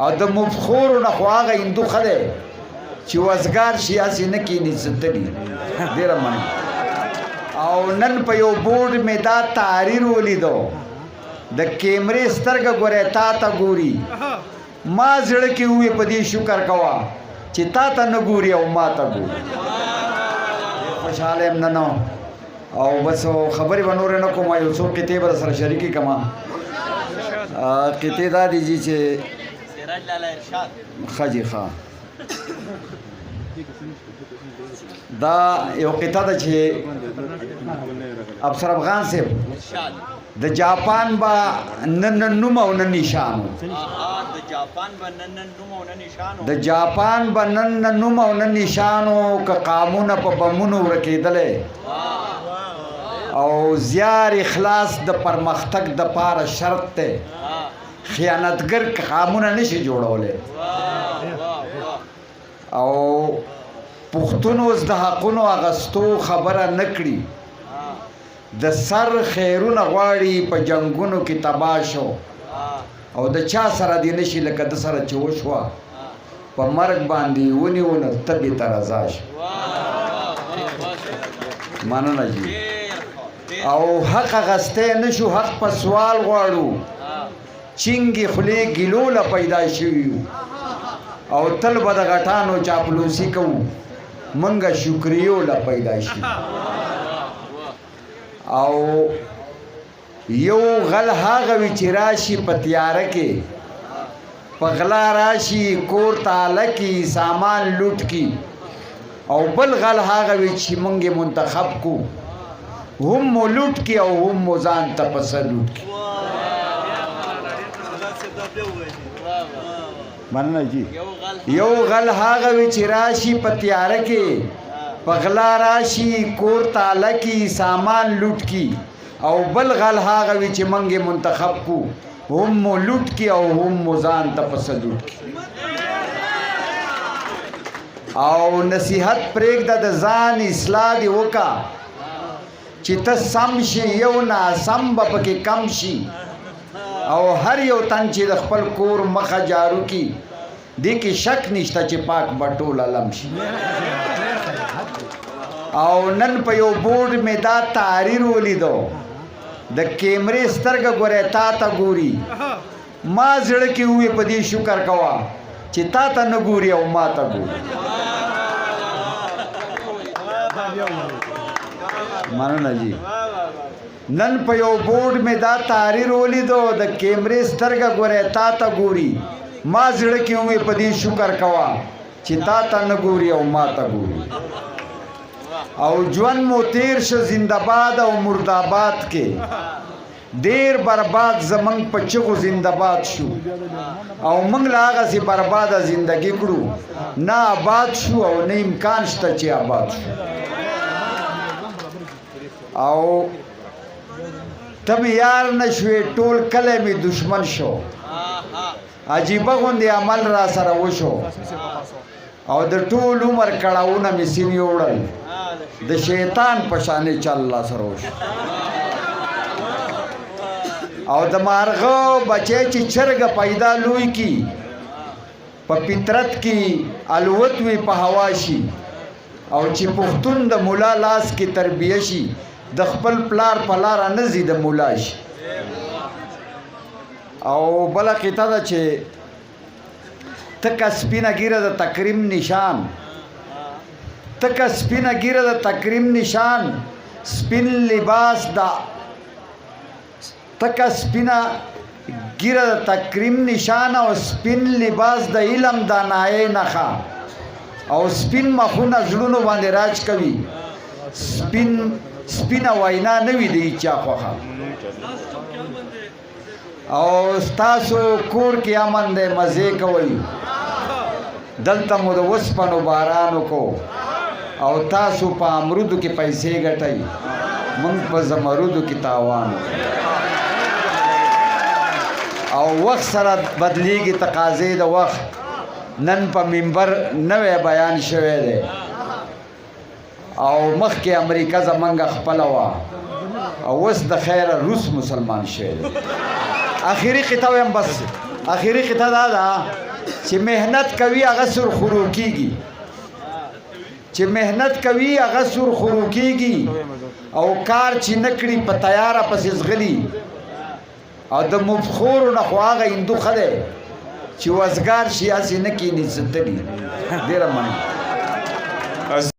او د مفخورو نه خو هغه هندو ښه دی چې وزګار شي هسې نه کښېني ستړي ډېره مننه. او نن په یو بورډ مې دا تحریر ولیدو د کیمرې سترګه ګورې تا ته ګوري ما زړه کې ووې په دې شکر کوه چې تا ته نه ګوري او ما ته ګوري. خوشحاله یم نن او بس خبرې به نورې نه کوم یو څو قطعې به سره شریکې کړم. قطعې دا دي چې ښه جي ښه دا یو قطعه ده چې افسر افغان صاحب د جاپان به نن نوم او نه نشان و د جاپان به نن نوم او نه نشان و که قامونه په بمونو ورکېدلی او زیار اخلاص د پرمختګ دپاره شرط دی خیانتګر قامونه نشي جوړولی او پښتون اوس د حقونو اخیستو خبره نه کړي د سر خیرونه غواړي په جنګونو کې تباه شو او د چا سره دې نشي لکه د سره چې وشوه په مرګ باندې ونیونه تبې ته رضا شو. مننه جي. او حق اخیستی نه شو حق په سوال غواړو چینګې خولې ګیلوله پیدا شوي او تل به د غټانو چاپلوسي کوو منګه شکریو له پیدا شي. او یو غل هغه وي چې راشي په تیاره کې په غلا راشي کور تاله کې سامان لوټ کی او بل غل هغه وي چې موږ منتخب کو هم مو لوټ کی او هم مو ځان ته پسه لوټ کی. مننه جی. یو غل هغه وي چې راشي په تیاره کې په غلا راشي کور تاله کې سامان لوټ کی او بل غل هغه وي چې موږ منتخب کو هم مو لوټ کی او هم مو ځان ته پسه لوټ کی. او نصیحت پرېږده د ځان اصلاح دې وکړه چې ته سم شي یو ناسم به پکې کم شي او هر یو تن چې د خپل کور مخه جارو کی دې کې شک نشته چې پاک به ټول علم شي. او نن په یو بورډ مې دا تحریر ولیدو د کیمرې سترګه ګورې تا ته ګوري ما زړه کې ووې په دې شکر کوه چې تا ته نه ګوري او ما ته ګوري. مننه جی. نن په یو بورډ مې دا تحریر ولیدو د کیمرې سترګه ګورې تا ته ګوري ما زړه کې ووې په دې شکر کوه چې تا ته نه ګوري او ما ته ګوري. او ژوند مو تیر شو زنده‌باد او مرداباد کې ډېر برباد زمونږ په چغو زنده‌باد شو او موږ له هغسې برباده زندګي کړو نه آباد شو او نه امکان شته چې آباد شو. او ته مې یار نه شوې ټول کلی مې دشمن شو عجیبه غوندې عمل را سره وشو او د ټول عمر کړاوونه مې سینې وړل د شیطان په شانې چل الله سره وشو. او د مارغه بچی چې چرګه پیدا لوی کی په فطرت کې الوت وي په هوا شي او چې پښتون د مولا لاس کې تربیه شي د خپل پلار په لاره نه ځي د مولا شي. او بله قطعه ده چې تکه سپینه ګیره د تکریم نشان تکه سپینه ګیره د تکریم نشان سپین لباس دا تکه سپینه ګیره د تکریم نشان او سپین لباس د علم دانایې نښه او سپین مخونه زړونو باندې راج کوي سپینه وینا نه وي د هیچا خوښه. او ستاسو کور کې امن دی مزې کوئ دلته مو د وسپنو باران وکړو او تاسو په امرودو کې پیسې ګټئ موږ په زمرودو کې تاوان او وخت سره بدلیږي تقاضې د وخت. نن په منبر نوی بیان شوی دی او مخکې امریکا زمونږ خپله وه او اوس د خیره روس مسلمان شوی دی. آخري قطعه هم بس اخیری خطه دا ده چې مهنت کوي هغه سر خورو کیږي چې مهنت کوي هغه سر خورو کیږي او کار چې نکړي په تیاره پسې ځغلي او د مفخور نه خو هغه هندو خده چې وزګار شي هسې نه کیني ستړي ډېره مننه